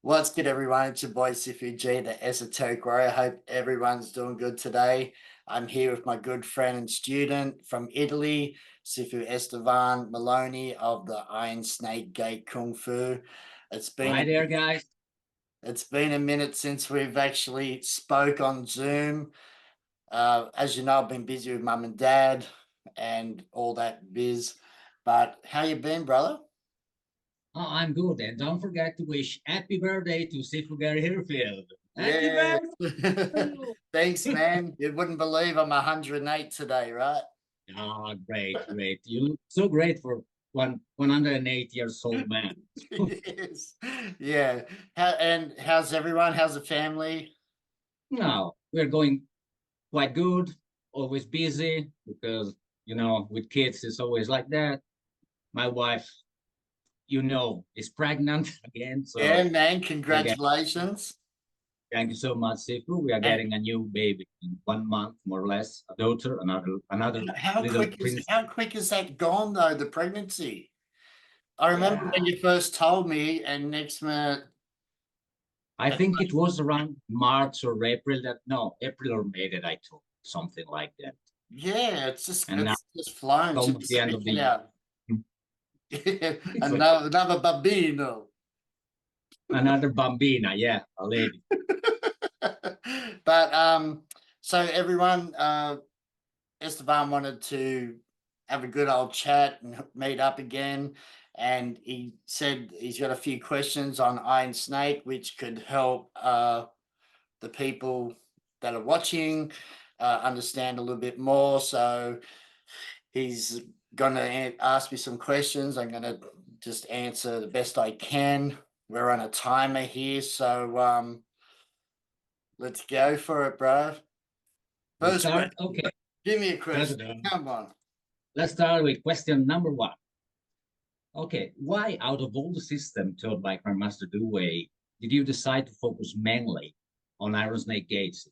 What's good, everyone? It's your boy Sifu G, the Esoteric Warrior. Hope everyone's doing good today. I'm here with my good friend and student from Italy, Sifu Estevan Mulloni of the Iron Snake Gate Kung Fu. It's been Hi a, there, guys. it's been a minute since we've actually spoke on Zoom. As you know, I've been busy with mum and dad and all that biz. But how you been, brother? Oh, I'm good. And don't forget to wish happy birthday to Sifu Gary Hirfield. Happy Yeah. birthday! Thanks, man. You wouldn't believe I'm 108 today, right? Oh, great, great. You look so great for 108 years old man. Yes. Yeah. And how's everyone? How's the family? Now, we're going quite good, always busy because, with kids, it's always like that. My wife, is pregnant again. Yeah, So man. we are getting, Congratulations. thank you so much, Sifu. We are And getting a new baby in 1 month, more or less, a daughter, another how little quick is prince. how quick is that gone though, the pregnancy? I remember Yeah, when you first told me, and next minute, I think it was around March or April April or May that I took something like that. yeah, And now it's just flown. To be almost the end of the speaking year. out. It's like Another bambino. another bambina, yeah, a lady. But so everyone, Esteban wanted to have a good old chat and meet up again, and he said he's got a few questions on Iron Snake, which could help the people that are watching understand a little bit more. So he's going to ask me some questions. I'm going to just answer the best I can. We're on a timer here, so let's go for it, bro. We First start, question. okay. Give me a question. Da-da-da. Come on. Let's start with question number one. Okay, why out of all the system taught by Grandmaster Dewey did you decide to focus mainly on Iron Snake Gates?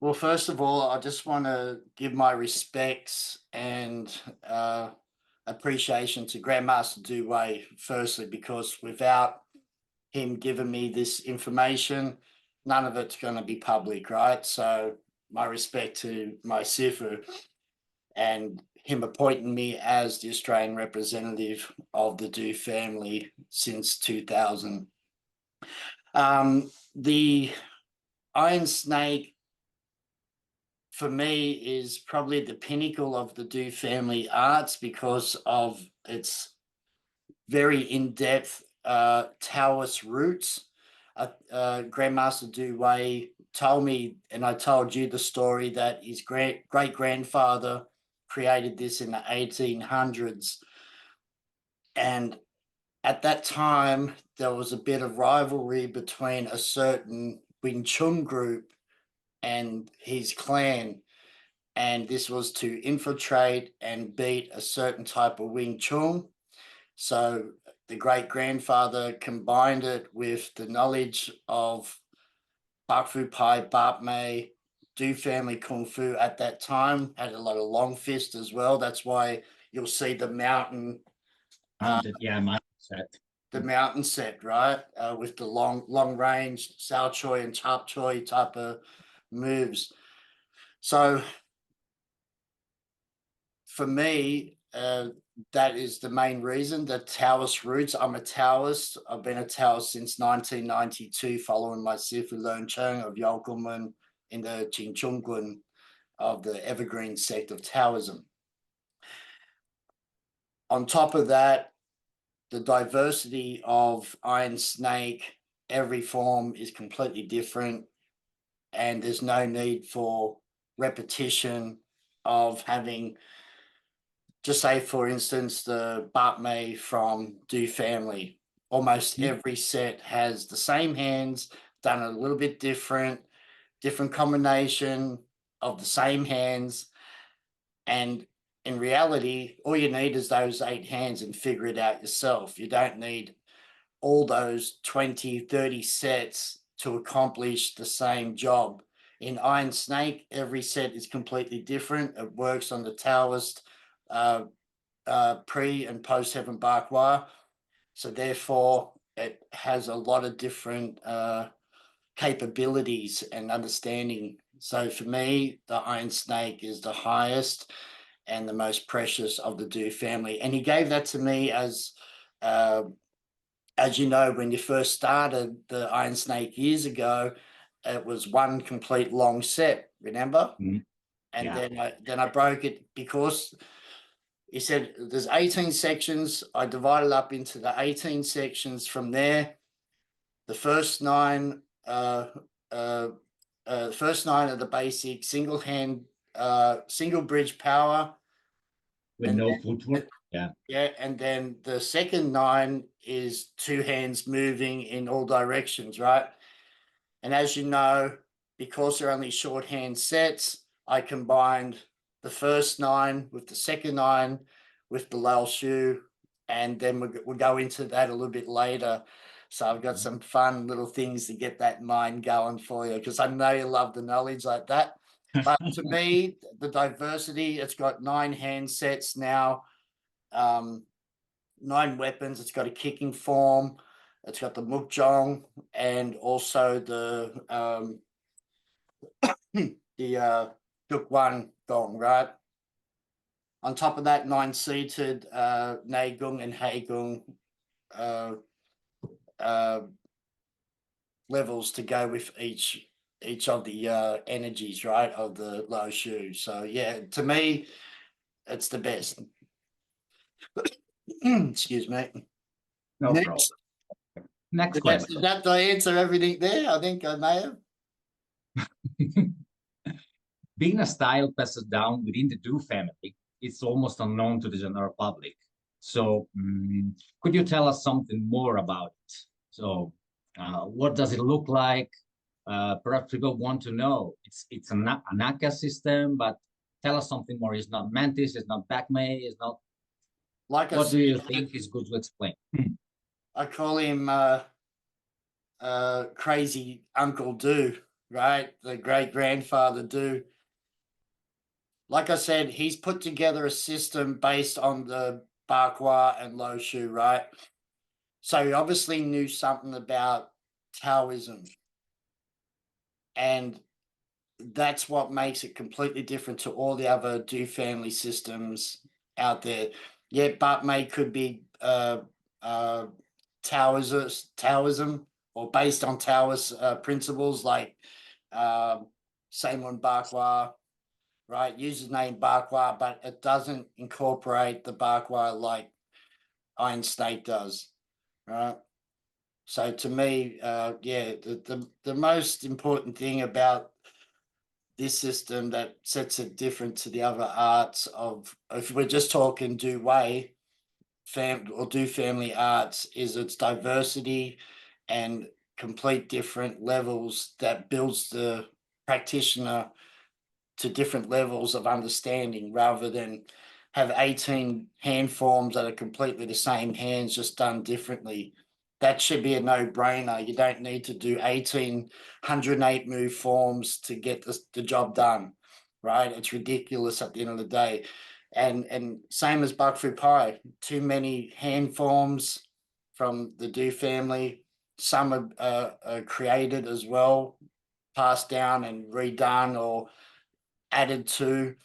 Well, first of all, I just want to give my respects and appreciation to Grandmaster Dewey, firstly, because without him giving me this information, none of it's going to be public, right? So, my respect to my Sifu and him appointing me as the Australian representative of the Dew family since 2000. The Iron Snake for me is probably the pinnacle of the Dew family arts because of its very in-depth Taoist roots. Grandmaster Du Wei told me, and I told you the story that his great grandfather created this in the 1800s, and at that time there was a bit of rivalry between a certain Wing Chun group and his clan, and this was to infiltrate and beat a certain type of Wing Chun. So the great grandfather combined it with the knowledge of Bak Fu Pai, Bap Mei, Do family Kung Fu at that time, had a lot of long fist as well. That's why you'll see uh, Mounted, yeah, mindset. the mountain set, right? With the long range Sao Choi and Chap Choi type of moves. So for me, that is the main reason. The Taoist roots. I'm a Taoist. I've been a Taoist since 1992, following my Sifu Learn Cheng of Yolkumen in the Qingchunggun of the Evergreen sect of Taoism. On top of that, the diversity of Iron Snake, every form is completely different, and there's no need for repetition of having, just say, for instance, the Batmei from Do Family. Almost Hmm? every set has the same hands, done a little bit different combination of the same hands. And in reality, all you need is those 8 hands and figure it out yourself. You don't need all those 20, 30 sets to accomplish the same job. In Iron Snake, every set is completely different. It works on the Taoist pre and post Heaven Barkwa. So therefore, it has a lot of different capabilities and understanding. So for me, the iron snake is the highest and the most precious of the Do family. And he gave that to me as you know, when you first started the iron snake years ago, it was one complete long set, remember? Mhm. And Yeah. then I broke it because he said there's 18 sections. I divided up into the 18 sections from there. The first nine, first nine are the basic single hand, single bridge power, With and no then, footwork. Yeah. yeah, and then the second nine is two hands moving in all directions, right? And as you know, because they're only shorthand sets, I combined the first nine with the second nine with the Lao Shu, and then we'll go into that a little bit later. So I've got some fun little things to get that mind going for you, because I know you love the knowledge like that. But to me, the diversity, it's got 9 hand sets now, 9 weapons. It's got a kicking form. It's got the mukjong and also the Duk One gong, right? On top of that, 9 seated Nei Gung and Hei Gung uh, uh, levels to go with each of the energies, right, of the Lao Shu. So yeah, to me, it's the best. Excuse me. No problem. Next, Next did question. that answer everything there? I think I may have. Being a style passes down within the Do family, it's almost unknown to the general public. So, could you tell us something more about it? So, what does it look like? Perhaps people want to know. It's an Anaka system, but tell us something more. It's not Mantis, it's not Backmay, it's not. Like I What do said, you think is good to explain? I call him crazy Uncle Do, right? The great grandfather Do. Like I said, he's put together a system based on the Bakwa and Lo Shu, right? So he obviously knew something about Taoism. And that's what makes it completely different to all the other Do family systems out there. Yeah, but May could be Taoism or based on Taoist principles like Saimon Bakwa, right? Uses name Bakwa, but it doesn't incorporate the Bakwa like Iron Snake does, right? So to me, yeah, the most important thing about this system that sets it different to the other arts of, if we're just talking Do Wei or Do family arts, is its diversity and complete different levels that builds the practitioner to different levels of understanding, rather than have 18 hand forms that are completely the same hands, just done differently. That should be a no-brainer. You don't need to do 1,808 move forms to get the job done, right? It's ridiculous at the end of the day. And same as Bak Fu Pai, too many hand forms from the Do family. Some are created as well, passed down and redone or added to.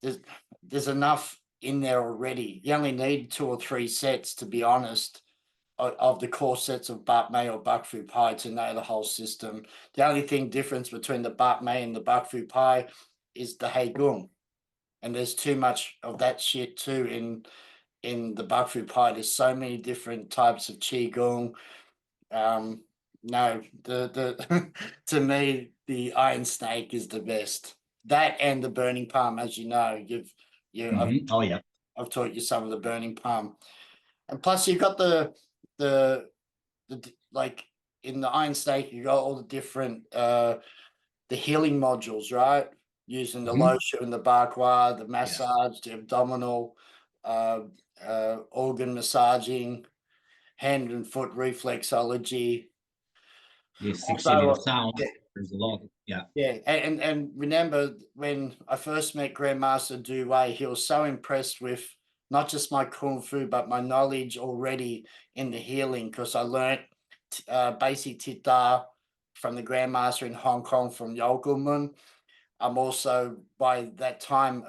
There's enough in there already. You only need 2 or 3 sets, to be honest, of the core sets of Bak Mei or Bak Fu Pai to know the whole system. The only thing difference between the Bak Mei and the Bak Fu Pai is the Hei Gung. And there's too much of that shit too in the Bak Fu Pai. There's so many different types of Qi Gung. No, the to me, the Iron Snake is the best. That and the Burning Palm, as you know, Oh yeah. I've taught you some of the Burning Palm, and plus you've got the like in the Iron Snake, you got all the different the healing modules, right? Using the lotion and the bakwa, the massage, the abdominal, uh, organ massaging, hand and foot reflexology. The 60 little Also, sound. yeah, There's a lot. Yeah. yeah, and remember when I first met Grandmaster Du Wei, he was so impressed with not just my kung fu, but my knowledge already in the healing, because I learnt basic Tita from the Grandmaster in Hong Kong from Yokomun. I'm also, by that time,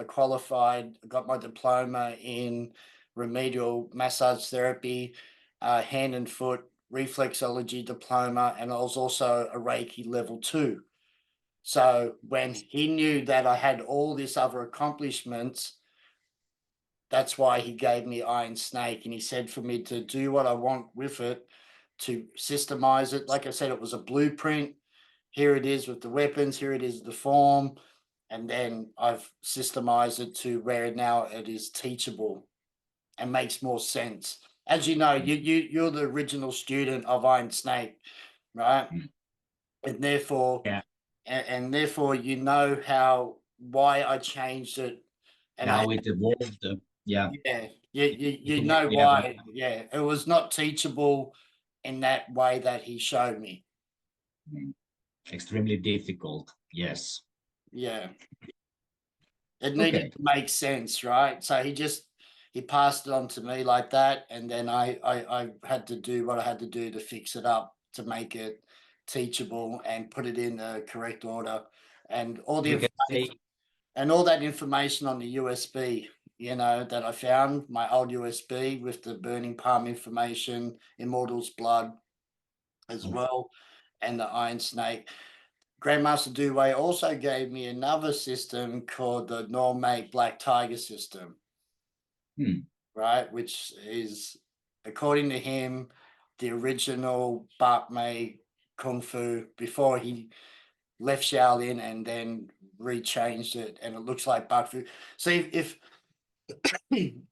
got my diploma in remedial massage therapy, hand and foot reflexology diploma, and I was also a Reiki level 2. So when he knew that I had all these other accomplishments, that's why he gave me Iron Snake, and he said for me to do what I want with it, to systemize it. Like I said, it was a blueprint. Here it is with the weapons, here it is the form, and then I've systemized it to where now it is teachable and makes more sense. As you know, you're the original student of Iron Snake, right? Mm. And therefore, Yeah. and therefore, you know why I changed it, and How it evolved. Yeah. yeah, you It know evolved, yeah, why. Yeah, it was not teachable in that way that he showed me. extremely difficult. Yes. Yeah, it needed Okay. to make sense, right? So he passed it on to me like that, and then I had to do what I had to do to fix it up to make it teachable and put it in the correct order, and all the You can say, information and all that information on the USB, that I found, my old USB with the burning palm information, Immortal's blood as well, and the Iron Snake. Grandmaster Dewey also gave me another system called the Normate Black Tiger system, hmm, right? Which is, according to him, the original Bak Mei Kung Fu before he left Shaolin and then rechanged it, and it looks like Bak Fu. See,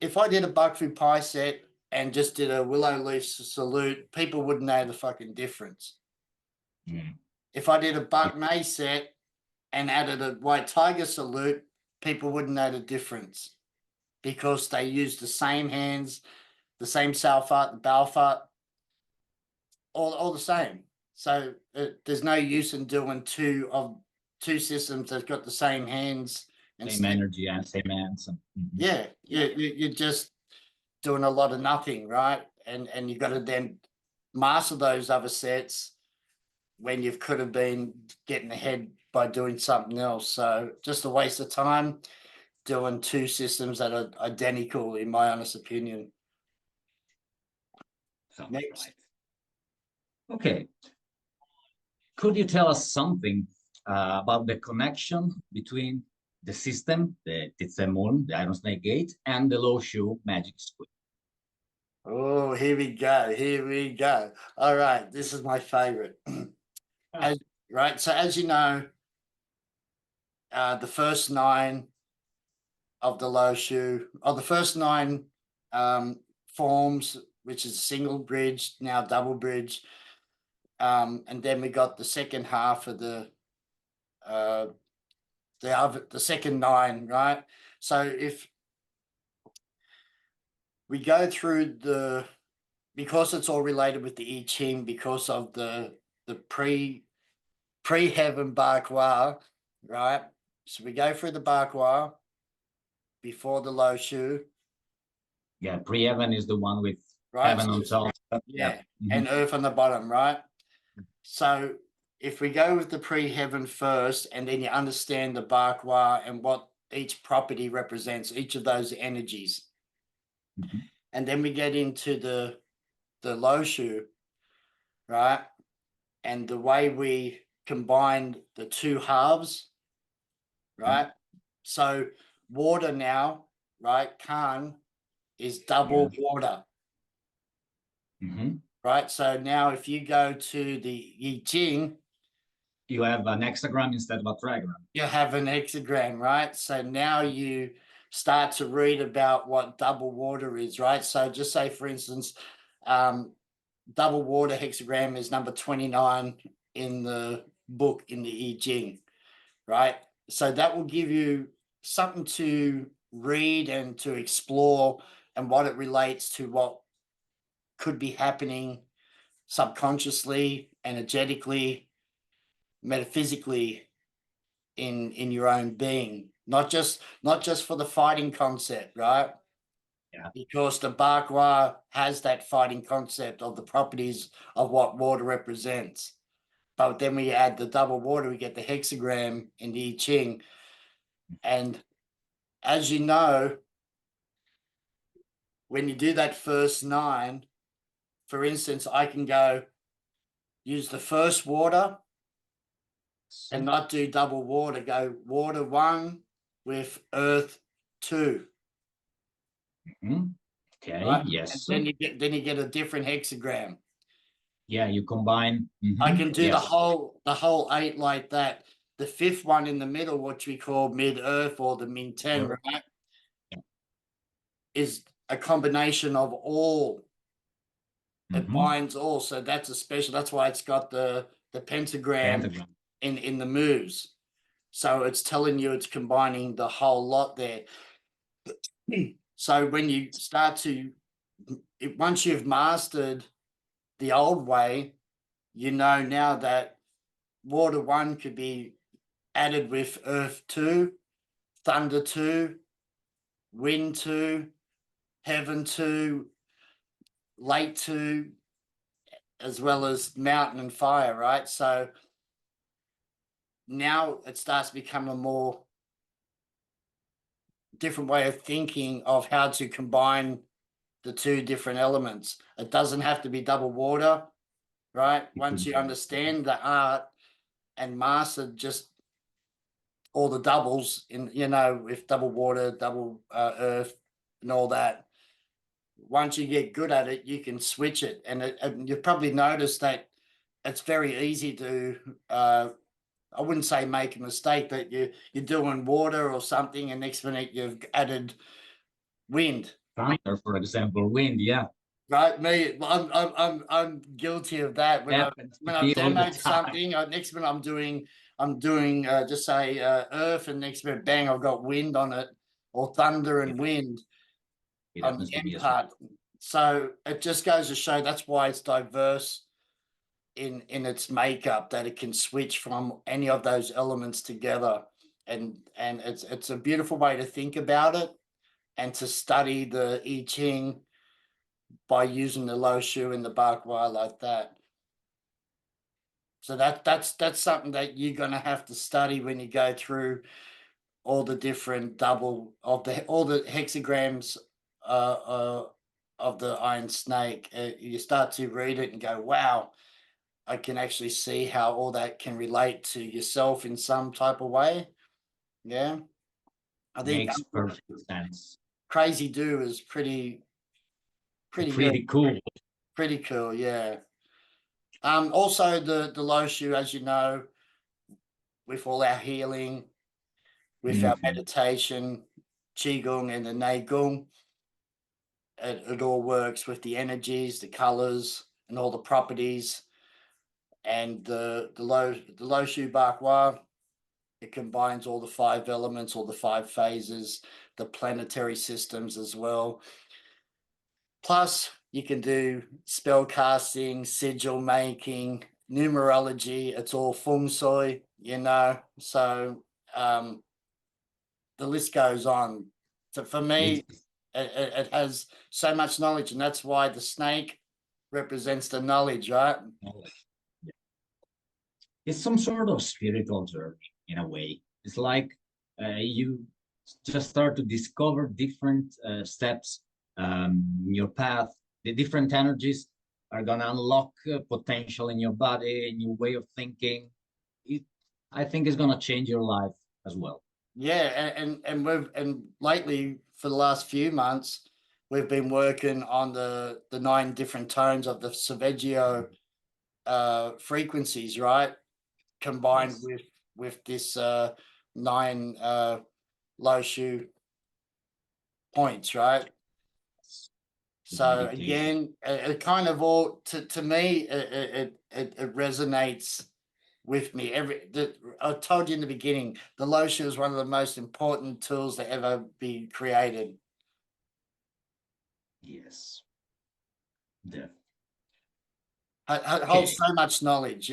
if I did a Bak Fu pie set and just did a willow leaf salute, people wouldn't know the fucking difference. hmm, If I did a Bak Mei set and added a white tiger salute, people wouldn't know the difference because they use the same hands, the same Salfat, the Balfat, all the same. So there's no use in doing two systems that's got the same hands. same energy and same answer. Yeah, you're just doing a lot of nothing, right? And you got to then master those other sets when you could have been getting ahead by doing something else. So just a waste of time doing two systems that are identical, in my honest opinion. Sounds Next. right. Okay. Could you tell us something about the connection between the system, the Titsemun, the Iron Snake Gate, and the Low Shoe Magic Squid? Oh, here we go. Here we go. All right. This is my favorite. Right. So, as you know, the first 9 of the low shoe, or the first 9 forms, which is single bridge, now double bridge. And then we got the second half of the second 9, right? So if we go through because it's all related with the I Ching, because of the pre-heaven Bakwa, right? So we go through the Bakwa before the low shoe. Yeah, pre-heaven is the one with right? heaven on top. Yeah, and earth on the bottom, right? So if we go with the pre-heaven first, and then you understand the Bakwa and what each property represents, each of those energies, and then we get into the low shoe, right? And the way we combine the two halves, right? So water now, right? Kan is double water, right? So now if you go to the I Ching, you have an hexagram instead of a trigram. you have an hexagram, right? So now you start to read about what double water is, right? So just say, for instance, double water hexagram is number 29 in the book in the I Ching, right? So that will give you something to read and to explore, and what it relates to what could be happening subconsciously, energetically, metaphysically in your own being, not just for the fighting concept, right? Yeah. because the Bakwa has that fighting concept of the properties of what water represents. But then we add the double water, we get the hexagram in the I Ching. And as you know, when you do that first 9, for instance, I can go use the first water and not do double water, go water 1 with earth 2. Mhm. Okay, Right? And yes. then you get a different hexagram. Yeah, you combine. I can do Yes. the whole 8 like that. The 5th one in the middle, which we call mid earth or the min 10, Or- right, is a combination of all. It Mhm. binds all, so that's a special. That's why it's got the pentagram Pentagram. in the moves. So it's telling you it's combining the whole lot there. So when you start to, once you've mastered the old way, you know now that water 1 could be added with earth 2, thunder 2, wind 2, heaven 2, light 2, as well as mountain and fire, right? So now it starts becoming a more different way of thinking of how to combine the 2 different elements. It doesn't have to be double water, right? It Once could you be. understand the art and master just all the doubles in, with double water, double earth, and all that. Once you get good at it, you can switch it, and you've probably noticed that it's very easy to. I wouldn't say make a mistake, but you're doing water or something, and next minute you've added wind. Thunder, for example, wind. Yeah, Right, me, I'm guilty of that. happens to When I've me all the demoed time. something, next minute I'm doing just say earth, and next minute bang, I've got wind on it, or thunder Yeah, and wind it on the happens to end me as well. part. So it just goes to show that's why it's diverse in its makeup, that it can switch from any of those elements together, and it's a beautiful way to think about it and to study the I Ching by using the low shoe and the bark wire like that. So that's something that you're gonna have to study when you go through all the different double of the all the hexagrams uh, uh, of the iron snake. You start to read it and go, wow, I can actually see how all that can relate to yourself in some type of way. Yeah, I think Makes perfect sense. Crazy Do is pretty good, Pretty cool. pretty cool. Yeah. Also the low shoe, as you know, with all our healing, with our Mhm. meditation, qigong and the neigong, it all works with the energies, the colors, and all the properties. And the low shoe bakwa, it combines all the 5 elements, all the 5 phases, the planetary systems as well. Plus, you can do spell casting, sigil making, numerology. It's all feng shui, So the list goes on. So for me, It's it has so much knowledge, and that's why the snake represents the knowledge, right? it's some sort of spiritual journey in a way. It's like you just start to discover different steps in your path. The different energies are gonna unlock potential in your body, in your way of thinking. It, I think, is gonna change your life as well. Yeah, and lately for the last few months, we've been working on the 9 different tones of the Solfeggio frequencies, right? Combined Yes. with this 9 low shoe points, right? With So meditation. again, it kind of all to me it resonates with me. I told you in the beginning, the low shoe is one of the most important tools to ever be created. Yes. The, It holds okay. so much knowledge.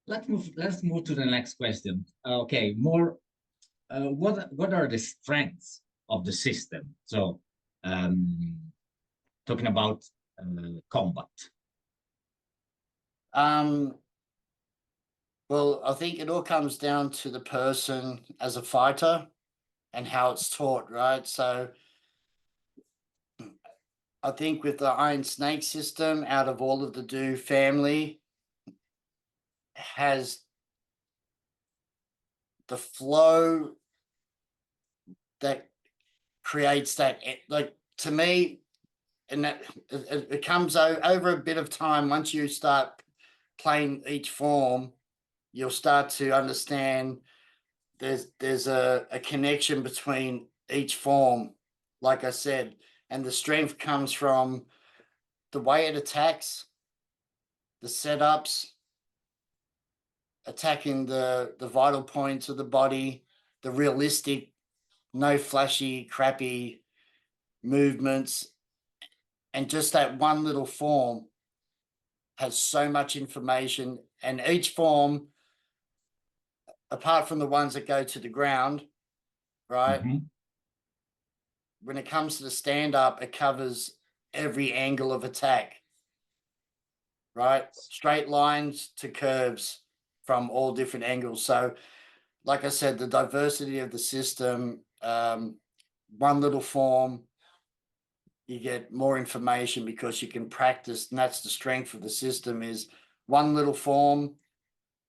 Let's move to the next question. Okay, more what are the strengths of the system. So talking about combat. Well, I think it all comes down to the person as a fighter and how it's taught, right? So I think with the Iron Snake system, out of all of the Do family, has the flow that creates that, like, to me, and that it comes over a bit of time. Once you start playing each form, you'll start to understand there's a connection between each form, like I said, and the strength comes from the way it attacks, the setups, attacking the vital points of the body, the realistic, no flashy, crappy movements, and just that one little form has so much information. And each form, apart from the ones that go to the ground, right? When it comes to the stand up, it covers every angle of attack, right? Straight lines to curves from all different angles. So, like I said, the diversity of the system, one little form, you get more information because you can practice, and that's the strength of the system. Is one little form,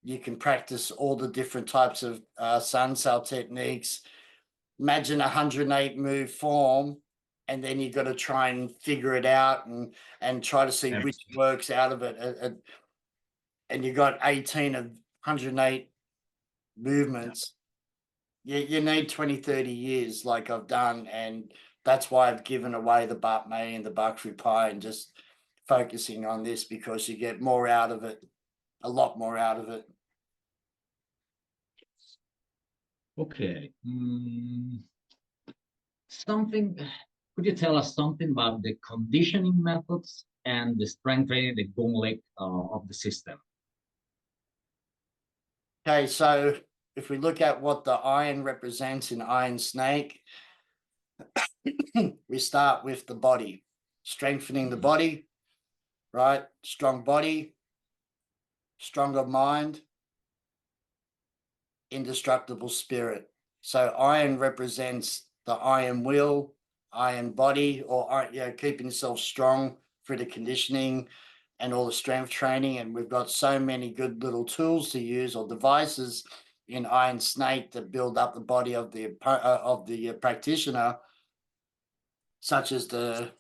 you can practice all the different types of sun cell techniques. Imagine 108 move form, and then you got to try and figure it out and try to see which works out of it. And you got 18 of 108 movements. You need 20, 30 years like I've done. And that's why I've given away the Bap May and the Bakri Pai and just focusing on this, because you get more out of it, a lot more out of it. Okay. Could you tell us something about the conditioning methods and the strength training, the gauntlet of the system? Okay, so if we look at what the iron represents in Iron Snake, we start with the body, strengthening the body, right? Strong body, stronger mind, indestructible spirit. So iron represents the iron will, iron body, or keeping yourself strong for the conditioning and all the strength training. And we've got so many good little tools to use, or devices in Iron Snake, that build up the body of the practitioner, such as the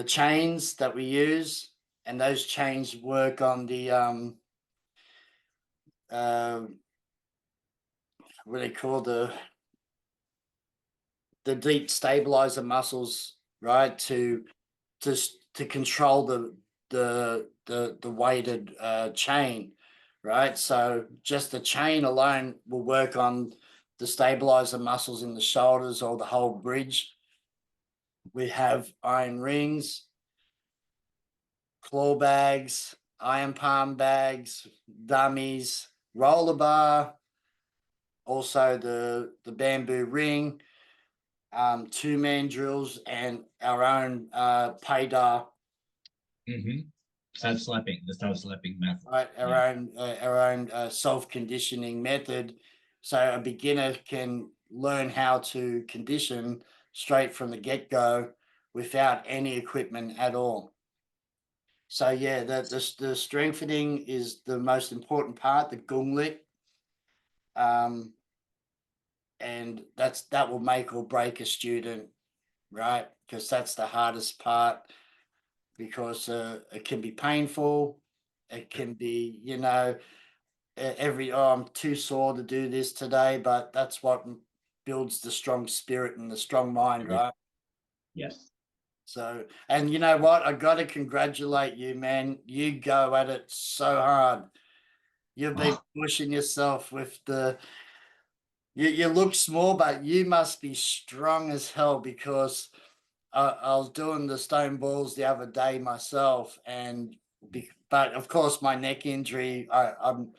chains that we use. And those chains work on the what they call the deep stabilizer muscles, right? To control the weighted chain, right? So just the chain alone will work on the stabilizer muscles in the shoulders or the whole bridge. We have iron rings, claw bags, iron palm bags, dummies, roller bar, also the bamboo ring, two-man drills, and our own paydar. Self-slapping, the self-slapping method. Right, our own self-conditioning method. So a beginner can learn how to condition straight from the get-go without any equipment at all. So yeah, the strengthening is the most important part, the gunglit. And that will make or break a student, right? Because that's the hardest part, because it can be painful. It can be, I'm too sore to do this today, but that's what builds the strong spirit and the strong mind, right? Yes. So, and you know what? I got to congratulate you, man. You go at it so hard. You've been pushing yourself with you look small, but you must be strong as hell, because I was doing the stone balls the other day myself, but of course my neck injury, I'm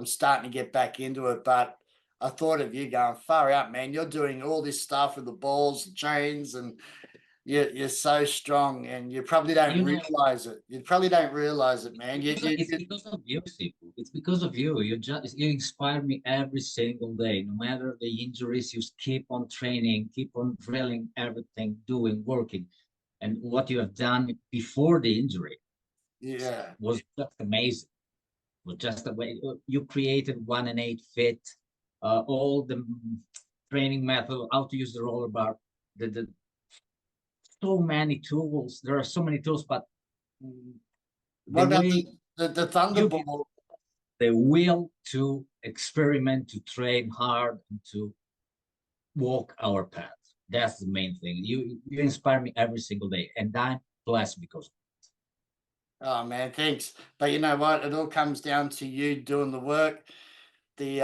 starting to get back into it, but I thought of you going far out, man. You're doing all this stuff with the balls, the chains, and you're so strong, and you probably don't You know, realize it. You probably don't realize it, man. it's because of you, Sifu. It's because of you. You inspire me every single day. No matter the injuries, you keep on training, keep on drilling everything, doing, working. And what you have done before the injury yeah, was just amazing. Was just the way you created 1 and 8 fit, all the training method, how to use the roller bar, the so many tools. There are so many tools, but what the about way the you give thunderbolt? the will to experiment, to train hard, and to walk our path. That's the main thing. You inspire me every single day, and I'm blessed because Oh man, thanks. But you know what? It all comes down to you doing the work. The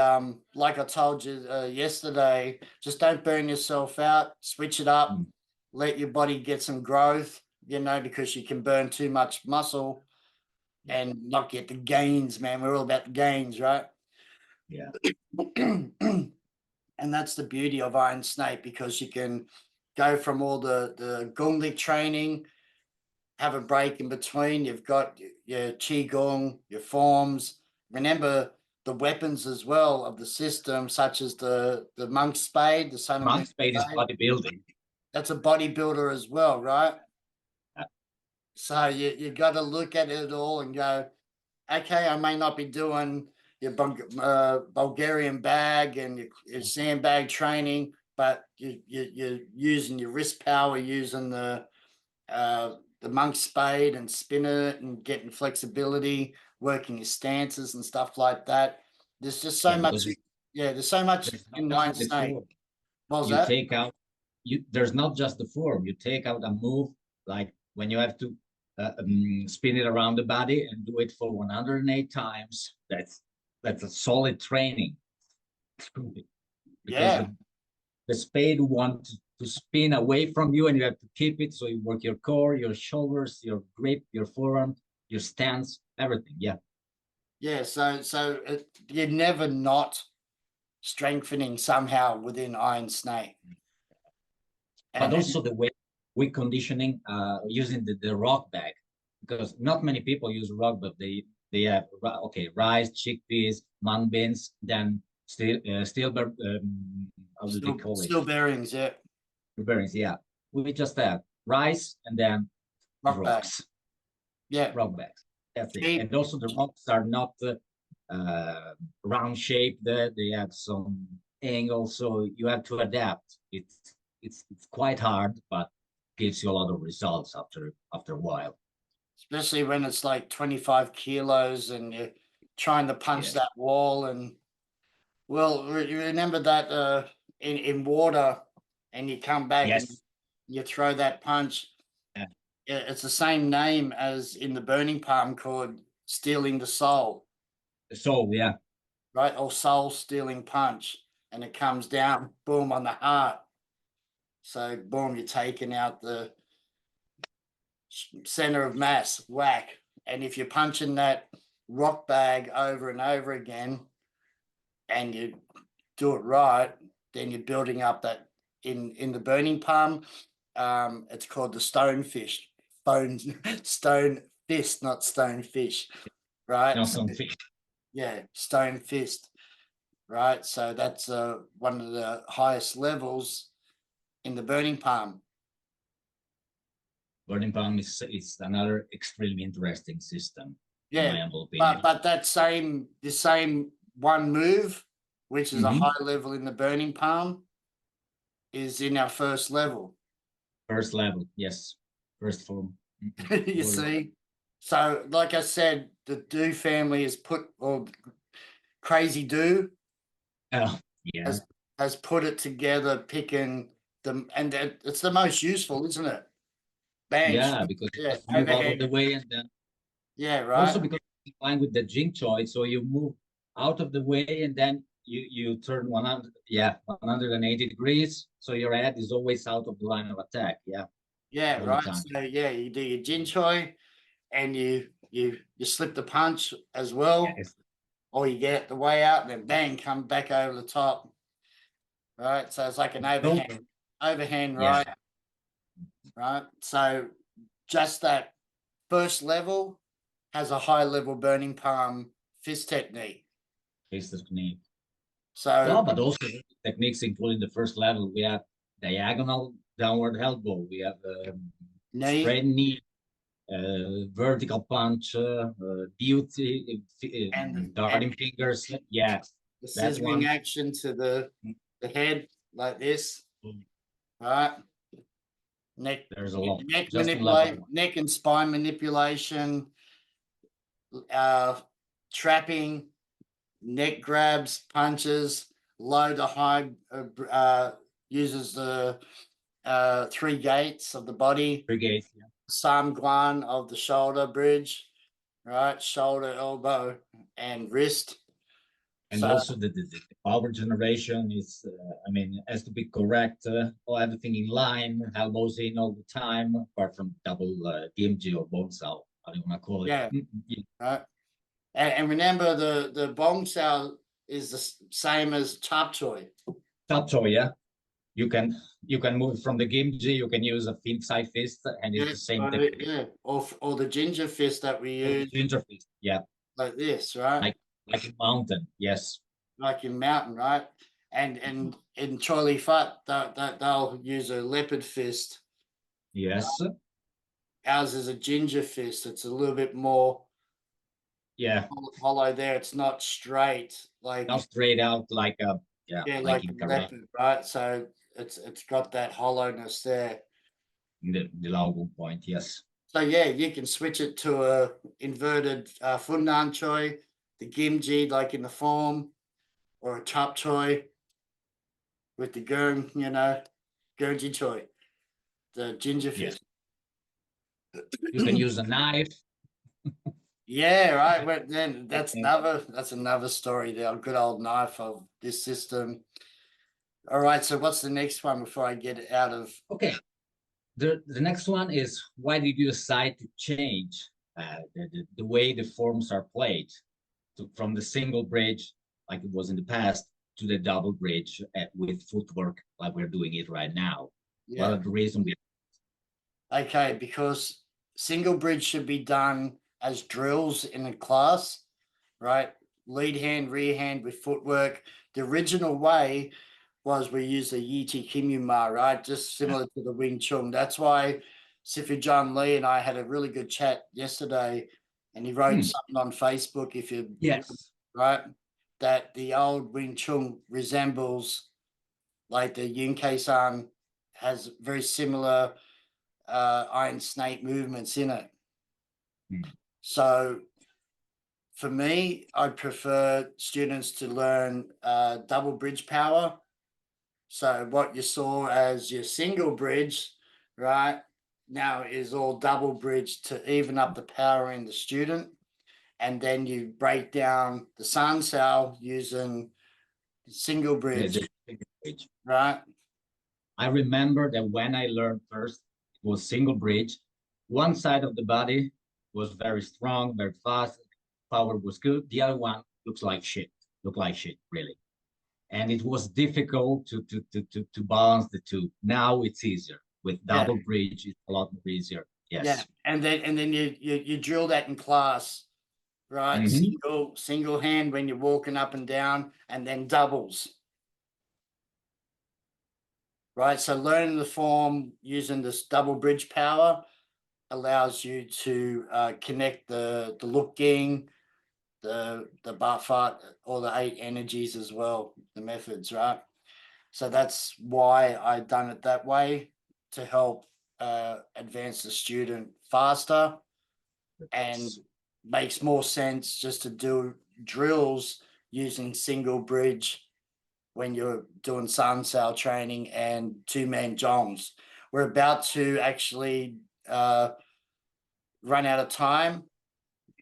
like I told you yesterday, just don't burn yourself out. Switch it up. mm, Let your body get some growth. You know, because you can burn too much muscle yeah, and not get the gains, man. We're all about the gains, right? yeah. And that's the beauty of Iron Snake, because you can go from all the Gunglik training, have a break in between. You've got your Qigong, your forms. Remember the weapons as well of the system, such as the monk's spade, the Sun and Moon Monk's spade is spade. bodybuilding. That's a bodybuilder as well, right? Uh, So you got to look at it all and go, okay, I may not be doing your Bulgarian bag and your sandbag training, but you're using your wrist power, using the monk spade and spin it and getting flexibility, working your stances and stuff like that. There's just so yeah, much. because Yeah, there's so much there's not in just Iron the Snake. form. What was You that? take out there's not just the form. You take out a move like when you have to spin it around the body and do it for 108 times. That's a solid training because Yeah. the spade wants to spin away from you and you have to keep it. So you work your core, your shoulders, your grip, your forearm, your stance, everything. Yeah. Yeah. So you're never not strengthening somehow within Iron Snake. But And also the way we conditioning using the rock bag, because not many people use rock, but they have okay rice, chickpeas, mung beans, then steel how do they call it? still bearings, yeah. Bearings, yeah. We just have rice and then Rock bag. rocks, Yeah. rock bags. That's it. Keep And also the rocks are not round shape. They have some angle, so you have to adapt. It's quite hard, but gives you a lot of results after a while. especially when it's like 25 kilos and you're trying to punch Yeah. that wall. And well, you remember that in water, and you come back and Yes. you throw that punch. Yeah. It's the same name as in the burning palm, called stealing the soul, So yeah, right? Or soul stealing punch. And it comes down, boom, on the heart. So boom, you're taking out the center of mass, whack. And if you're punching that rock bag over and over again and you do it right, then you're building up that in the burning palm. It's called the stonefish, stone fist, not stonefish, right? not So, some fish. yeah, stone fist, right? So that's one of the highest levels in the burning palm. Burning palm is another extremely interesting system, in my Yeah, humble opinion. but the same one move, which is a Mhm. high level in the burning palm, is in our first level. First level, yes, first form. You see, so like I said, the Do family has put, or Crazy Do Oh, yeah, has put it together, picking them, and it's the most useful, isn't it? Bench, yeah, because you yeah, just move out of the overhead, way and then yeah, also right, because it's in line with the jing choi, so you move out of the way and then you turn 100, yeah, 180 degrees, so your head is always out of the line of attack. Yeah, yeah, all the right. time. So yeah, you do your Jin Choi, and you slip the punch as well. Yes, or you get it the way out and then bang, come back over the top. Right. So it's like an overhand Yes. right. So just that first level has a high level burning palm fist technique. Fist technique. So Well, but also techniques including the first level. We have diagonal downward elbow. We have straight knee, vertical punch, beauty, and darting fingers. Yeah, the that scissoring one. action to the head like this, Mm. right? Neck, There's a lot. neck Just on level manipulate, one. neck and spine manipulation, trapping, neck grabs, punches, low to high, uses the 3 gates of the body, Brigade. Yeah. Sam Guan of the shoulder bridge, right? Shoulder, elbow, and wrist. And So also the power generation is, I mean, has to be correct. Or everything in line, elbows in all the time, apart from double DMG or bone cell. I don't want to call it. yeah, Yeah. right. And remember, the bong cell is the same as tap choy. Top toy, yeah. You can move from the Gimji. You can use a fin side fist, and it's the same technique. Yeah, or the ginger fist that we use, Ginger fist, yeah, like this, right? like a mountain, yes. Like in mountain, right? And in Choi Li Fat, they'll use a leopard fist. Yes, Ours is a ginger fist. It's a little bit more yeah. hollow there. It's not straight like Not straight out like a, yeah, yeah, like like in a karate, leopard, right? So it's got that hollowness there. the logo point, yes. So yeah, you can switch it to a inverted Fundan Choi, the Gimji like in the form, or a Chop Choi with the Gurn, Gurji Choi, the ginger Yes, fist. you can use a knife. Yeah, right. Well, then that's another story. The good old knife of this system. All right. So what's the next one before I get out of? Okay, the next one is, why did you decide to change the way the forms are played from the single bridge, like it was in the past, to the double bridge with footwork, like we're doing it right now? What Yeah. are the reasons? Okay, because single bridge should be done as drills in a class, right? Lead hand, rear hand with footwork. The original way was we use the Yiti Kimyu Ma, right? Just similar to the Wing Chun. That's why Sifu John Lee and I had a really good chat yesterday, and he wrote something on Facebook, if you Yes. right, that the old Wing Chun resembles like the Yun San has very similar iron snake movements in it. So for me, I prefer students to learn double bridge power. So what you saw as your single bridge, right, now is all double bridge to even up the power in the student. And then you break down the sun cell using single bridge, Bridge. right? I remember that when I learned first, it was single bridge. One side of the body was very strong, very fast, power was good. The other one looked like shit, really. And it was difficult to balance the two. Now it's easier. With Yeah. double bridge, it's a lot more easier. Yes. Yeah. And then you drill that in class, right? Single hand when you're walking up and down, and then doubles. Right. So learning the form using this double bridge power allows you to connect the looking, the Bafat, or the 8 energies as well, the methods, right? So that's why I done it that way, to help advance the student faster, and makes more sense just to do drills using single bridge when you're doing sun cell training and 2-man jongs. We're about to actually run out of time.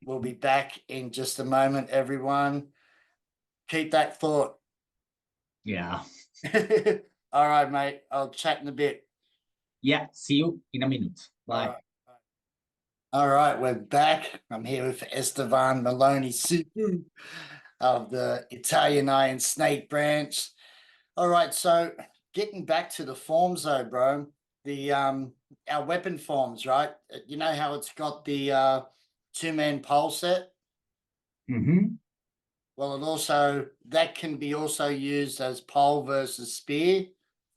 We'll be back in just a moment, everyone. Keep that thought. Yeah. All right, mate. I'll chat in a bit. Yeah. See you in a minute. Bye. All right, we're back. I'm here with Estevan, Mulloni, Sifu. of the Italian iron snake branch. All right, so getting back to the forms though, bro, the our weapon forms, right? You know how it's got the two-man pole set? Mm-hmm. Well, it also that can be also used as pole versus spear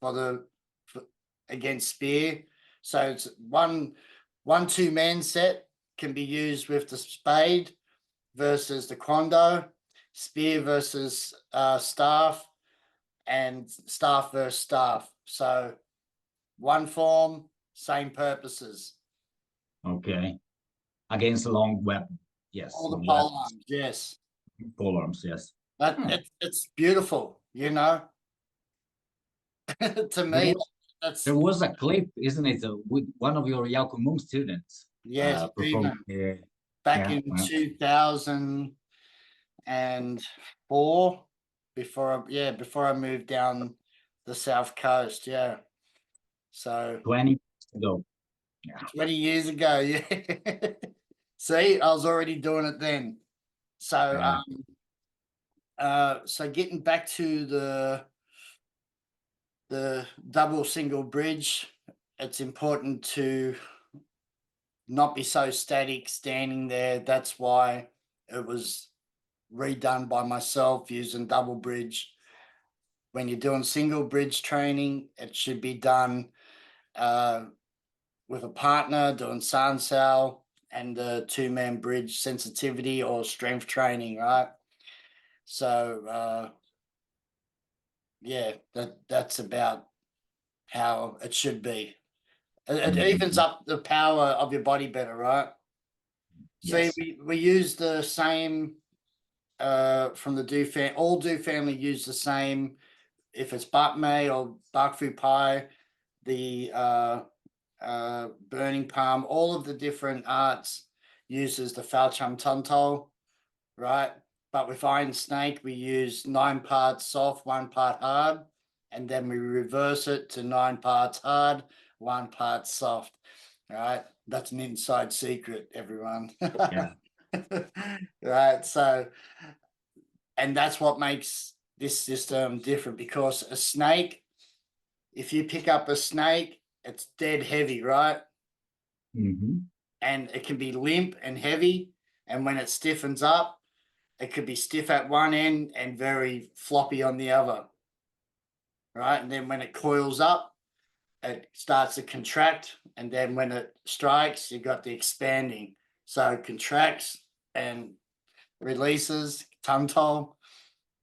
for the for, against spear. So it's one two-man set can be used with the spade versus the quando, spear versus staff, and staff versus staff. So one form, same purposes. Okay. Against a long weapon. Yes. All the Long pole weapons. arms, yes. Pole arms. Yes. But Hmm. it's beautiful, you know. To There me, was that's there was a clip, isn't it, with one of your Yao Kung students yes, performing. Estevan. Back Yeah. in Well, 2004, before I moved down the south coast, yeah. So 20 years ago. Yeah. 20 years ago, yeah. See, I was already doing it then. So Yeah. so getting back to the double single bridge, it's important to not be so static standing there. That's why it was redone by myself using double bridge. When you're doing single bridge training, it should be done with a partner doing sansao and the two-man bridge sensitivity or strength training, right? So yeah, that's about how it should be. It evens Mhm. up the power of your body better, right? See, Yes. we use the same from the do fam all do family use the same. If it's Bap Mei or Bak Fu Pai, the burning palm, all of the different arts uses the Fao Chum Tuntol, right? But with Iron Snake, we use 9 parts soft, 1 part hard, and then we reverse it to 9 parts hard, 1 part soft. Right? That's an inside secret, everyone. Yeah. Right. So, and that's what makes this system different because a snake, if you pick up a snake, it's dead heavy, right? Hmm. And it can be limp and heavy. And when it stiffens up, it could be stiff at one end and very floppy on the other, right? And then when it coils up, it starts to contract. And then when it strikes, you got the expanding. So it contracts and releases, tongue toll,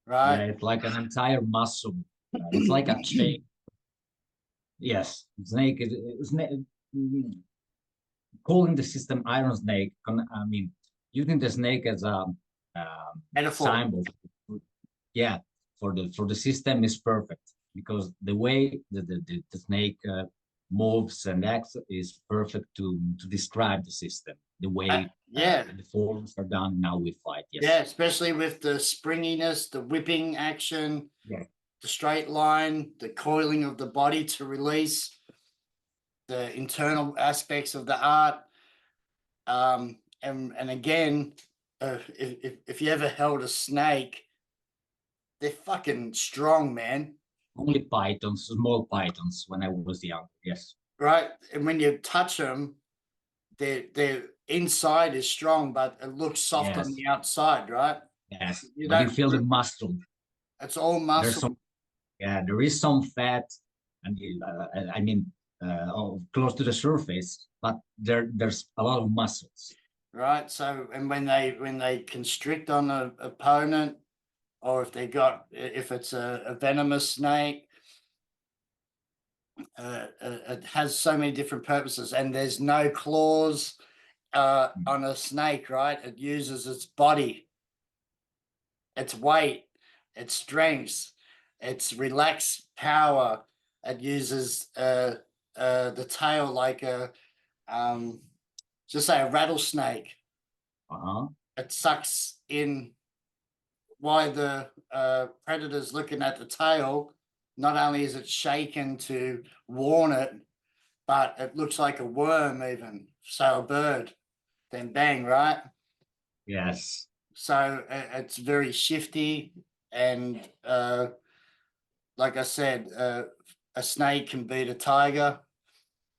Yeah. right? It's like an entire muscle. It's like a chain. Yes. Snake is mm, calling the system Iron Snake. I mean, using the snake as a Metaphor. symbol. Yeah. For the system is perfect because the way the snake moves and acts is perfect to describe the system. The way Yeah. the forms are done now we fight. Yeah. Yes. Especially with the springiness, the whipping action, Yeah. the straight line, the coiling of the body to release, the internal aspects of the art. And again, if you ever held a snake, they're fucking strong, man. Only pythons, small pythons when I was young. Yes. Right? And when you touch them, their inside is strong, but it looks soft on Yes. the outside, right? Yes. You But you don't. feel the muscle. It's all There's muscle, some. Yeah. There is some fat, and I mean, close to the surface, but there's a lot of muscles. right? So, and when they constrict on an opponent, or if it's a venomous snake, it has so many different purposes, and there's no claws on a snake, right? It uses its body, its weight, its strengths, its relaxed power. It uses the tail like um, just say a rattlesnake. Uh-huh. It sucks in why the predator's looking at the tail. Not only is it shaken to warn it, but it looks like a worm even. So a bird, then bang, right? Yes. So it's very shifty, and like I said, a snake can beat a tiger,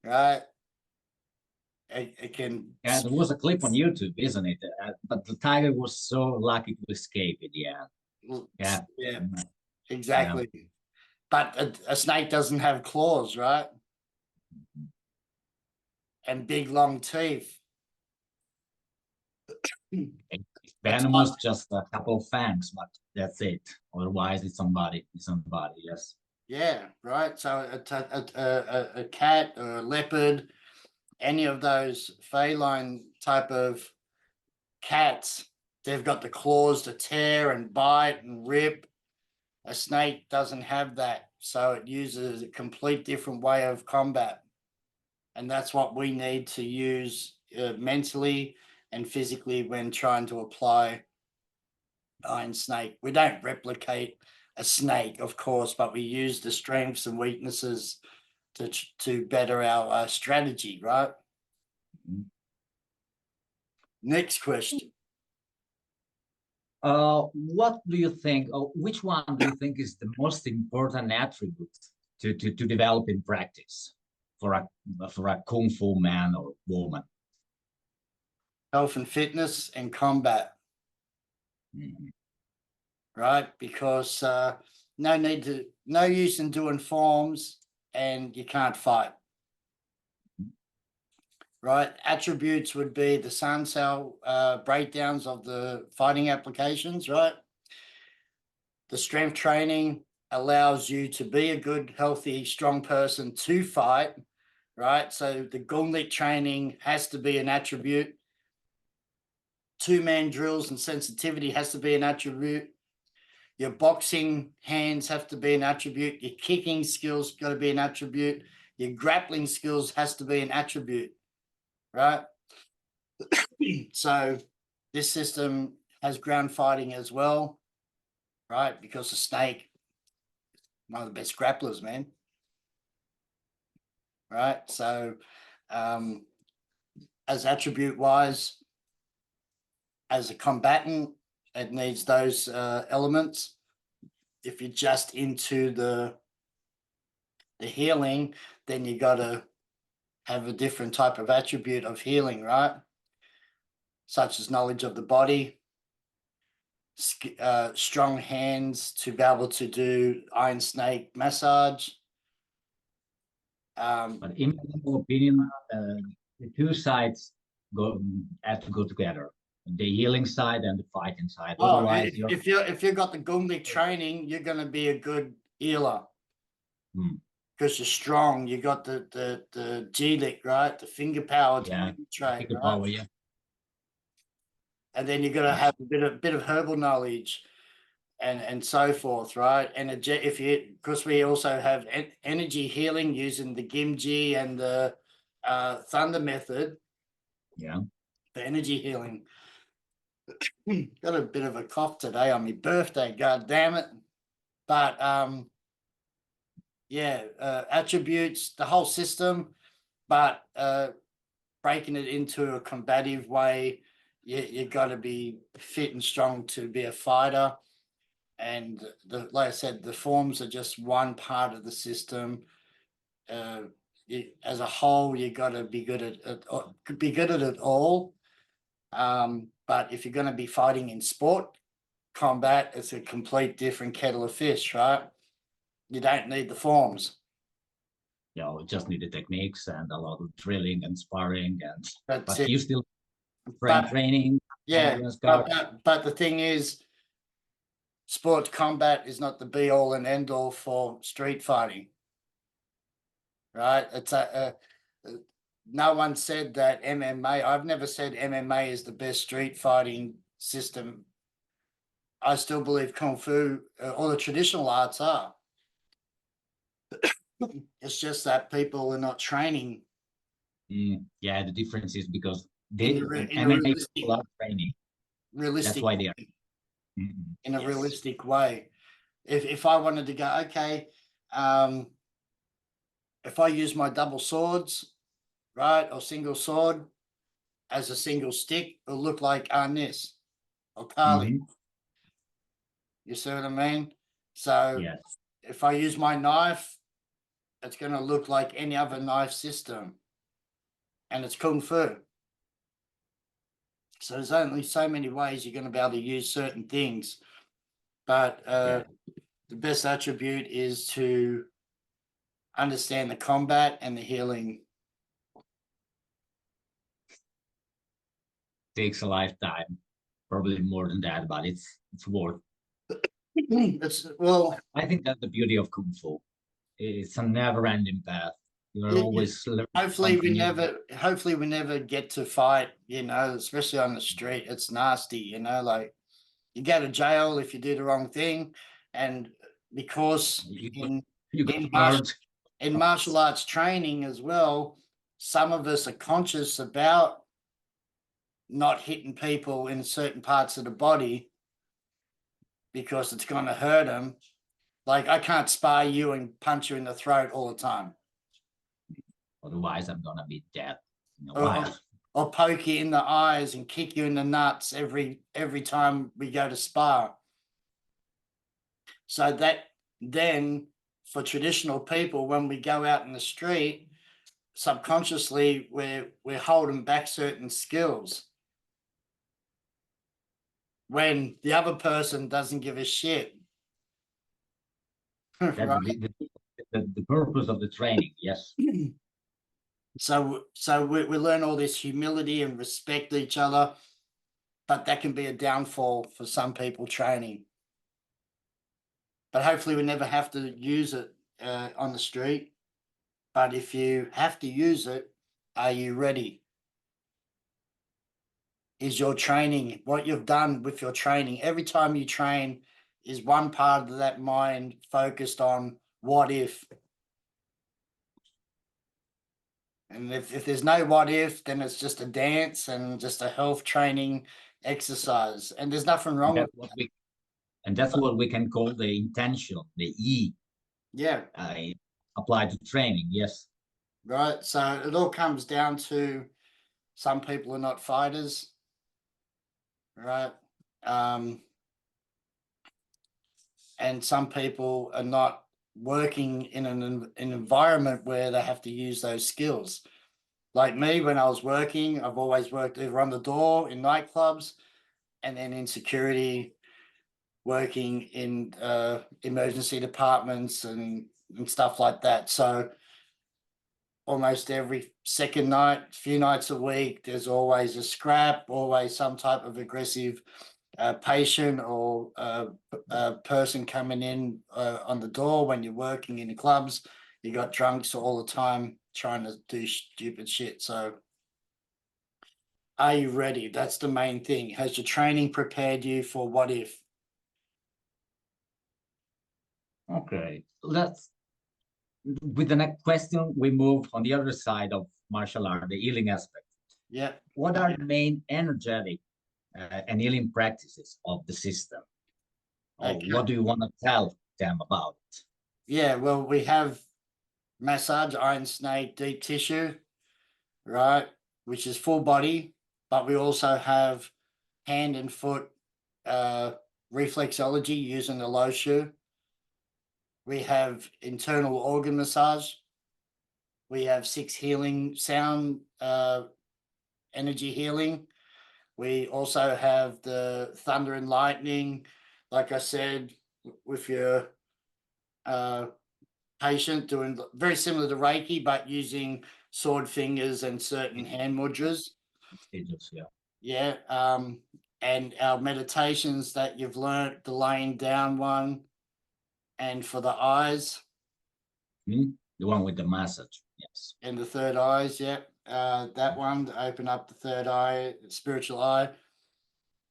right? It can. Yeah, there was a clip on YouTube, isn't it? But the tiger was so lucky to escape it. Yeah, yeah, Yeah, yeah. exactly. But a snake doesn't have claws, right? And big long teeth. It's It's venomous, just a couple of fangs, but that's it. Otherwise, it's somebody. It's somebody. Yes. yeah, right. So a cat or a leopard, any of those feline type of cats, they've got the claws to tear and bite and rip. A snake doesn't have that, so it uses a complete different way of combat, and that's what we need to use mentally and physically when trying to apply Iron Snake. We don't replicate a snake, of course, but we use the strengths and weaknesses to better our strategy, right? Mhm. Next question. What do you think, or which one do you think is the most important attribute to develop in practice for a kung fu man or woman? Health and fitness and combat, Mhm. right? Because no use in doing forms and you can't fight, right? Attributes would be the sun cell breakdowns of the fighting applications, right? The strength training allows you to be a good, healthy, strong person to fight, right? So the gauntlet training has to be an attribute. Two-man drills and sensitivity has to be an attribute. Your boxing hands have to be an attribute. Your kicking skills got to be an attribute. Your grappling skills has to be an attribute, right? So this system has ground fighting as well, right? Because the snake, one of the best grapplers, man. Right. So as attribute wise, as a combatant, it needs those elements. If you're just into the healing, then you got to have a different type of attribute of healing, right? Such as knowledge of the body, strong hands to be able to do iron snake massage. But in my opinion, the two sides have to go together: the healing side and the fighting side. Oh, Otherwise, you're if you've got the Gumlik training, you're going to be a good healer. Hmm. Because you're strong. You got the G-lick, right? The finger power to Yeah, penetrate, take the right? power. Yeah, And then you got to yes, have a bit of herbal knowledge and so forth, right? And if you, because we also have energy healing using the Gimji and the Thunder method yeah. for energy healing. Got a bit of a cough today on my birthday, god damn it. But yeah, attributes, the whole system, but breaking it into a combative way, you got to be fit and strong to be a fighter. And like I said, the forms are just one part of the system. As a whole, you got to be good at it all. But if you're going to be fighting in sport combat, it's a complete different kettle of fish, right? You don't need the forms. We just need the techniques and a lot of drilling and sparring, and That's but it. you still But training, yeah, endurance guard. but the thing is, sports combat is not the be all and end all for street fighting, right? It's no one said that MMA. I've never said MMA is the best street fighting system. I still believe kung fu or the traditional arts are. It's just that people are not training Yeah, the difference is because in they the in a MMA people are training. That's realistic why they are. Mhm. in a Yes. realistic way. If I wanted to go, okay, um, if I use my double swords, right, or single sword as a single stick, it'll look like this. or Kali. Mhm. You see what I mean? So Yes. if I use my knife, it's going to look like any other knife system, and it's kung fu. So there's only so many ways you're going to be able to use certain things, but Yeah. the best attribute is to understand the combat and the healing. Takes a lifetime, probably more than that, but it's worth. It's well, I think that's the beauty of Kung Fu. It's a never-ending path. You're always learning hopefully something new. hopefully we never get to fight, especially on the street. It's nasty, like you go to jail if you do the wrong thing. And because You got, in you got in martial hurt. in martial arts training as well, some of us are conscious about not hitting people in certain parts of the body because it's going to hurt them. Like I can't spar you and punch you in the throat all the time, Otherwise, I'm gonna be dead in a or, while. or poke you in the eyes and kick you in the nuts every time we go to spar. So that then for traditional people, when we go out in the street, subconsciously we're holding back certain skills when the other person doesn't give a shit. That's Right. the purpose of the training. Yes. So we learn all this humility and respect each other, but that can be a downfall for some people training. But hopefully we never have to use it on the street. But if you have to use it, are you ready? Is your training, what you've done with your training, every time you train, is one part of that mind focused on what if? And if there's no what if, then it's just a dance and just a health training exercise. And there's nothing And wrong with that's what we and that's what we can call the intention, the E, yeah, applied to training. Yes. right. So it all comes down to some people are not fighters, right? Um, and some people are not working in an environment where they have to use those skills. Like me, when I was working, I've always worked either on the door in nightclubs and then in security, working in emergency departments and stuff like that. So almost every second night, few nights a week, there's always a scrap, always some type of aggressive patient or person coming in on the door when you're working in the clubs. You got drunks all the time trying to do stupid shit. So are you ready? That's the main thing. Has your training prepared you for what if? Okay. Let's with the next question, we move on the other side of martial art, the healing aspect. Yeah. What are the main energetic and healing practices of the system? Or Okay. what do you want to tell them about it? Yeah. Well, we have massage, iron snake, deep tissue, right? Which is full body, but we also have hand and foot uh, reflexology using the low shoe. We have internal organ massage. We have 6 healing sound energy healing. We also have the thunder and lightning, like I said, with your uh, patient doing very similar to Reiki, but using sword fingers and certain hand mudras. Stages, yeah. Yeah. And our meditations that you've learned, the laying down one, and for the eyes The one with the massage, yes. and the third eyes. Yeah. That one to open up the third eye, spiritual eye.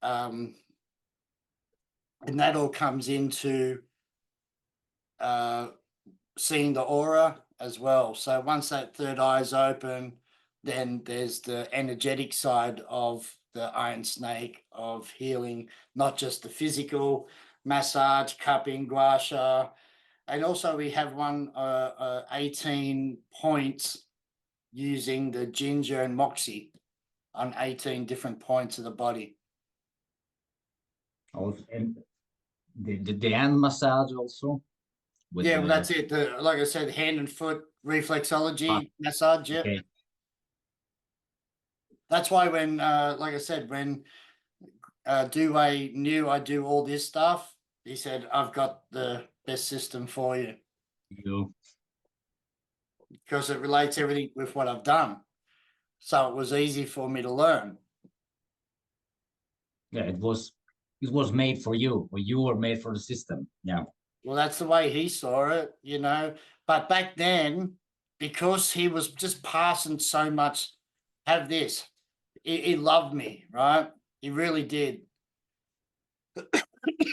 Um, and that all comes into uh, seeing the aura as well. So once that third eye is open, then there's the energetic side of the iron snake of healing, not just the physical massage, cupping, gua sha. And also we have one 18 points using the ginger and moxie on 18 different points of the body. Also, and the hand massage also with Yeah, well, the that's it. Like I said, hand and foot ah, reflexology massage. Yeah, okay. that's why when, like I said, when Dewey knew I do all this stuff, he said, "I've got the best system for you You because it relates everything with what I've done." So it was easy for me to learn. yeah, it was made for you, or you were made for the system. Yeah. Well, that's the way he saw it, you know. But back then, because he was just passing so much, have this. He loved me, right? He really did.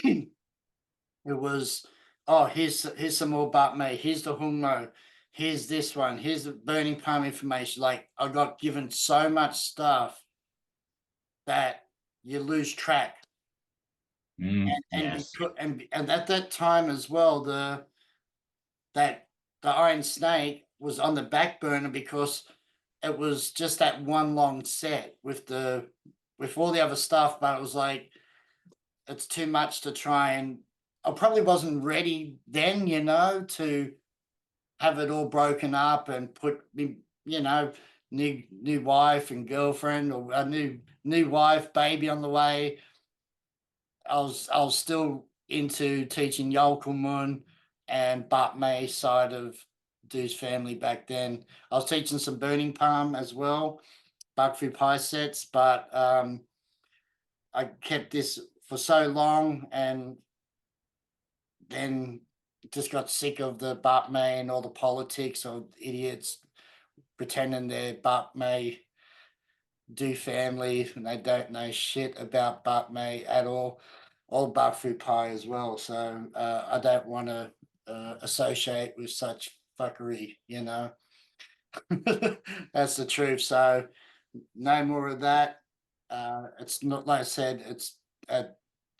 It was, oh, here's some more butt mate. Here's the hummo. Here's this one. Here's the burning palm information. Like I got given so much stuff that you lose track. And Yes. because and at that time as well, that the Iron Snake was on the back burner because it was just that one long set with all the other stuff, but it was like it's too much to try and I probably wasn't ready then, you know, to have it all broken up and put me, you know, new wife and girlfriend or a new wife, baby on the way. I was still into teaching Yolkumun and Bat May side of Dude's family back then. I was teaching some burning palm as well, Bugfu pie sets, but I kept this for so long and then just got sick of the Bat May and all the politics of idiots pretending they're Bat May do family and they don't know shit about Bat May at all. All Bugfu pie as well. So I don't want to associate with such fuckery, you know. That's the truth. So no more of that. It's not like I said, it's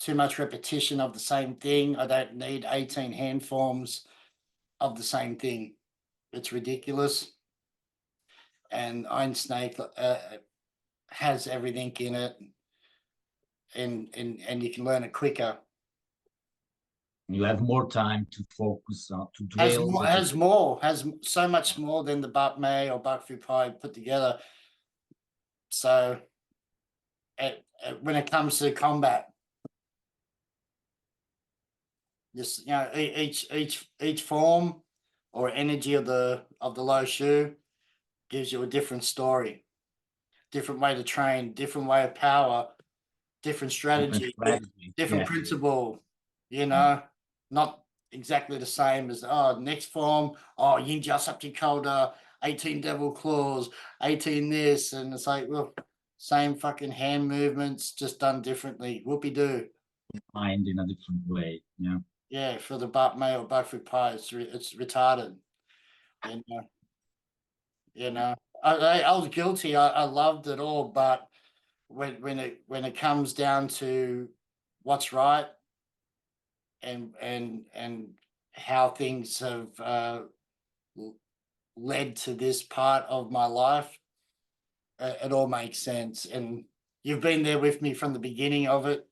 too much repetition of the same thing. I don't need 18 hand forms of the same thing. It's ridiculous. And Iron Snake has everything in it, and you can learn it quicker. You have more time to focus on to dwell with the Has so much more than the Bak May or Bak Fu Pai put together. So when it comes to combat, just you know, each form or energy of the low shu gives you a different story, different way to train, different way of power, different different strategy, strategy. different Yeah. principle, you know, not exactly the same as next form, yin jiao subject colder, 18 devil claws, 18 this, and it's like, well, same fucking hand movements, just done differently. Whoopie doo. Mind in a different way. Yeah. Yeah, for the butt male, butt foot pie, it's retarded. You know, you know. I was guilty. I loved it all, but when it comes down to what's right and how things have led to this part of my life, it all makes sense. And you've been there with me from the beginning of it,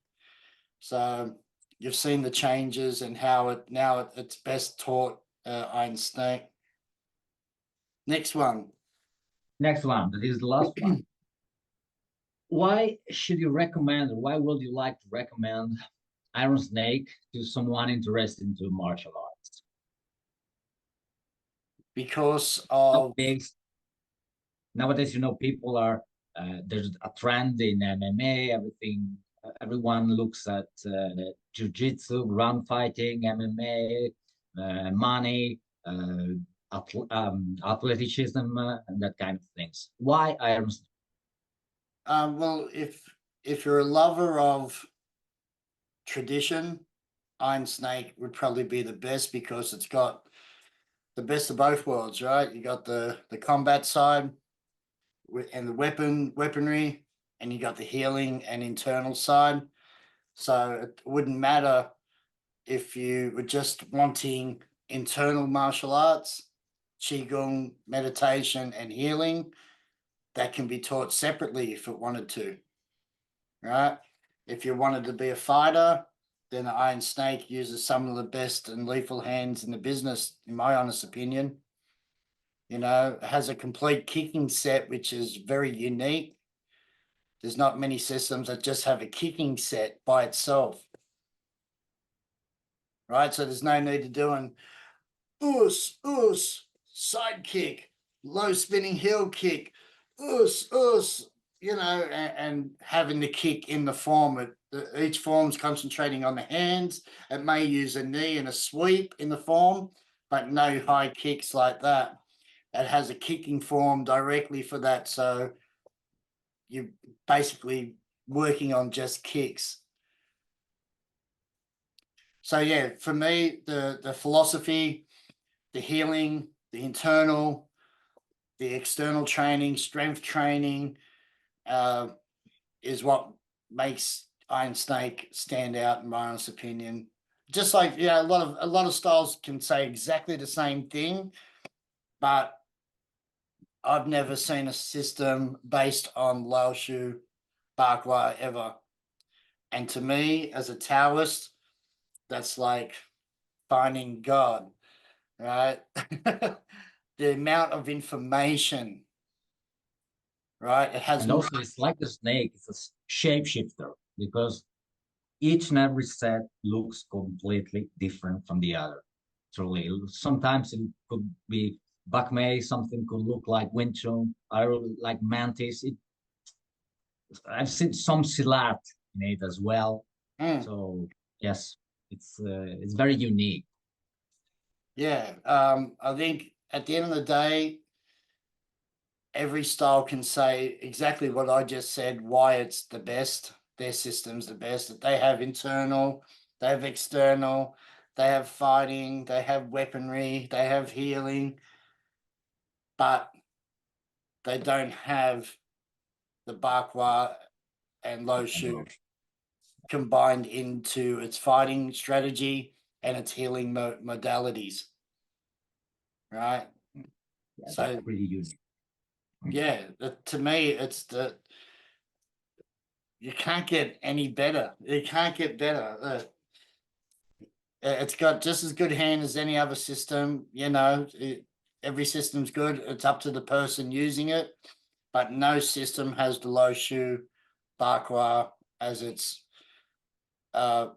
so you've seen the changes and how it's best taught. Iron Snake. Next one. Next one. That is the last one. Why should you recommend, or why would you like to recommend Iron Snake to someone interested into martial arts? Because of Nowadays, nowadays, people are there's a trend in MMA. Everyone looks at jiu-jitsu, ground fighting, MMA, money, athleticism, and that kind of things. Why Iron Snake? well, if you're a lover of tradition, Iron Snake would probably be the best because it's got the best of both worlds, right? You got the combat side and the weaponry, and you got the healing and internal side. So it wouldn't matter if you were just wanting internal martial arts, qigong, meditation, and healing. That can be taught separately if it wanted to, right? If you wanted to be a fighter, then the Iron Snake uses some of the best and lethal hands in the business, in my honest opinion. You know, it has a complete kicking set, which is very unique. There's not many systems that just have a kicking set by itself. Right? So there's no need to do an side kick, low spinning heel kick, you know, and having the kick in the form. Each form's concentrating on the hands. It may use a knee and a sweep in the form, but no high kicks like that. It has a kicking form directly for that. So you're basically working on just kicks. So yeah, for me, the philosophy, the healing, the internal, the external training, strength training, is what makes Iron Snake stand out, in my honest opinion. Just like, yeah, a lot of styles can say exactly the same thing, but I've never seen a system based on Lao Shu Bakwa ever. And to me, as a Taoist, that's like finding God, right? The amount of information, right? It has And also, it's like a snake, it's a shapeshifter because each and every set looks completely different from the other. Truly, sometimes it could be Bakmei, something could look like Wing Chun, or like Mantis. I've seen some Silat in it as well. So yes, it's very unique. Yeah, I think at the end of the day, every style can say exactly what I just said, why it's the best, their system's the best, that they have internal, they have external, they have fighting, they have weaponry, they have healing, but they don't have the Bakwa and Lo Shu combined into its fighting strategy and its healing modalities, right? Yeah, So that's pretty unique. yeah, to me, you can't get any better. You can't get better. It's got just as good hand as any other system. You know, every system's good. It's up to the person using it, but no system has the Lo Shu Bakwa as its uh,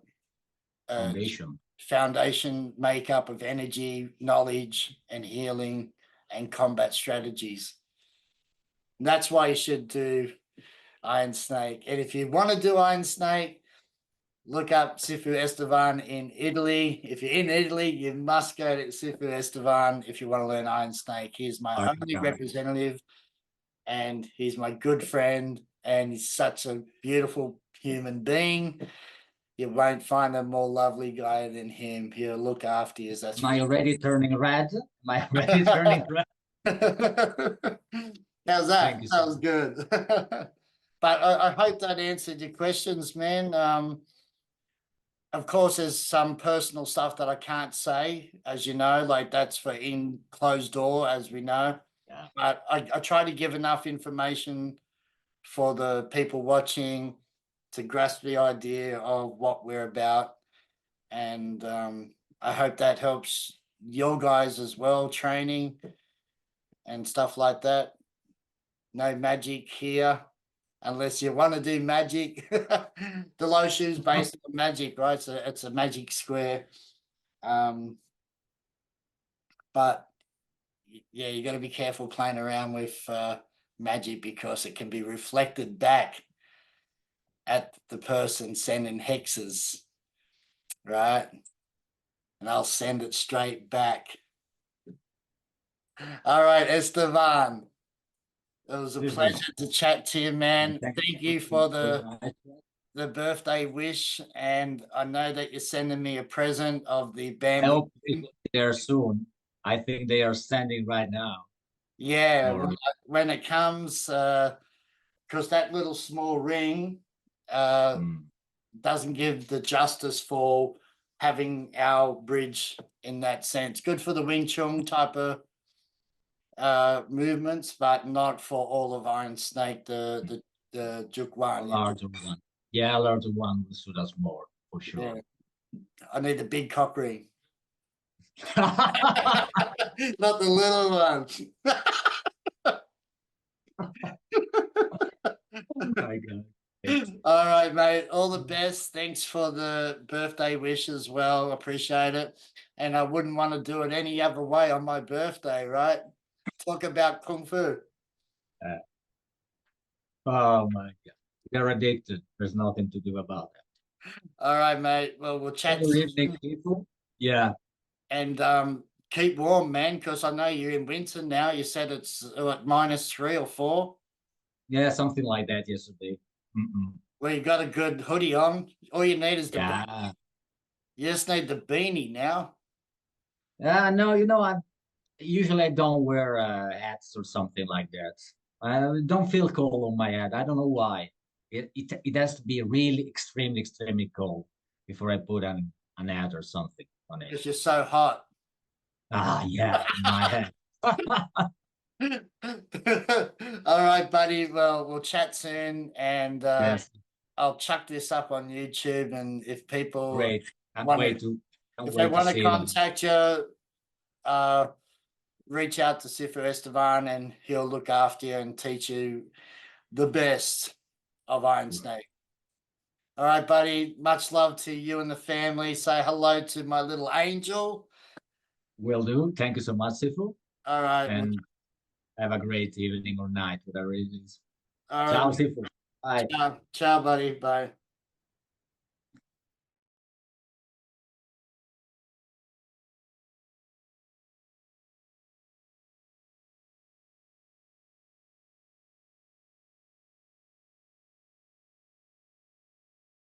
Foundation. foundation makeup of energy, knowledge, and healing and combat strategies. And that's why you should do Iron Snake. And if you want to do Iron Snake, look up Sifu Estevan in Italy. If you're in Italy, you must go to Sifu Estevan if you want to learn Iron Snake. He's my only representative, and he's my good friend, and he's such a beautiful human being. You won't find a more lovely guy than him. He'll look after you. That's Am I already turning red? Am I already turning red? How's that? Thank you That so was much. good. But I hope that answered your questions, man. Of course, there's some personal stuff that I can't say, as you know, like that's for in closed door, as we know. Yeah. But I try to give enough information for the people watching to grasp the idea of what we're about. And I hope that helps your guys as well, training and stuff like that. No magic here, unless you want to do magic. The Low Shoe's based on magic, right? So it's a magic square. But yeah, you got to be careful playing around with magic because it can be reflected back at the person sending hexes, right? And I'll send it straight back. All right, Estevan. It was a pleasure to chat to you, man. Thank you for the birthday wish, and I know that you're sending me a present of the I bamboo. hope it there soon. I think they are sending right now. Yeah, Or when it comes, because that little small ring doesn't give the justice for having our bridge in that sense. Good for the Wing Chun type of movements, but not for all of Iron Snake, the Jukwan. larger one. Yeah, larger one will suit us more for Yeah. sure. I need the big cock ring, not the little one. Oh my God. Great. All right, mate. All the best. Thanks for the birthday wish as well. Appreciate it. And I wouldn't want to do it any other way on my birthday, right? Talk about kung fu. Uh, oh my God. They're addicted. There's nothing to do about that. All right, mate. Well, we'll chat Good evening, soon. people. Yeah. And keep warm, man, because I know you're in winter now. You said it's what, -3 or 4. Yeah, something like that yesterday. Mm-mm. Well, you got a good hoodie on. All you need is the Yeah. you just need the beanie now. No, I usually I don't wear hats or something like that. I don't feel cold on my head. I don't know why. It has to be really extremely cold before I put an hat or something on it. Because you're so hot. Ah, yeah, in my head. All right, buddy. Well, we'll chat soon, and Yes, I'll chuck this up on YouTube. And if people great. Can't want to, wait to can't if they wait to want to see it. contact you, uh, reach out to Sifu Estevan, and he'll look after you and teach you the best of Iron Snake. All right, buddy. Much love to you and the family. Say hello to my little angel. Will do. Thank you so much, Sifu, All right. and have a great evening or night, whatever it is. All Ciao, right. Sifu. Bye. Ciao, ciao, buddy. Bye.